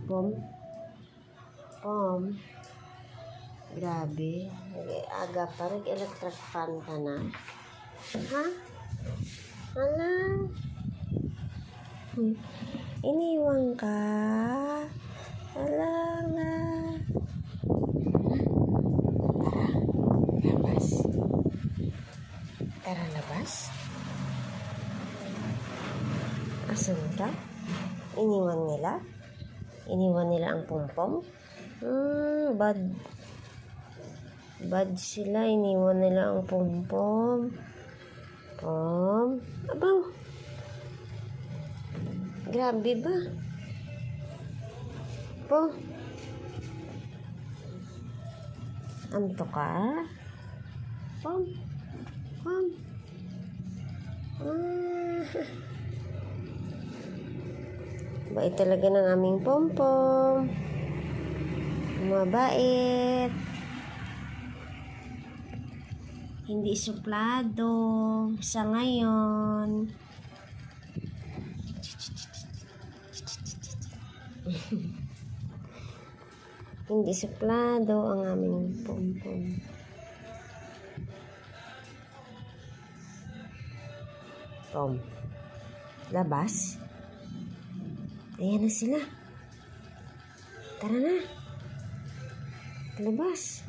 Pom? Pom? Grabe. Aga pa. Nag-electric fan ka na. Ha? Hala? Iniwan ka? Hala nga. Tara, labas. Tara, labas. Asan ka? Iniwan nila? Iniwan nila ang pompom? Bad sila. Iniwan nila ang pompom. Pom? Abaw. Grabe ba? Po? Anto ka? Pom? Pom? Bait talaga ng aming pompom. Mabait. Hindi suplado sa ngayon. Hindi suplado ang aming pompom. Pom, labas. Ayan na sila. Tara na. Labas.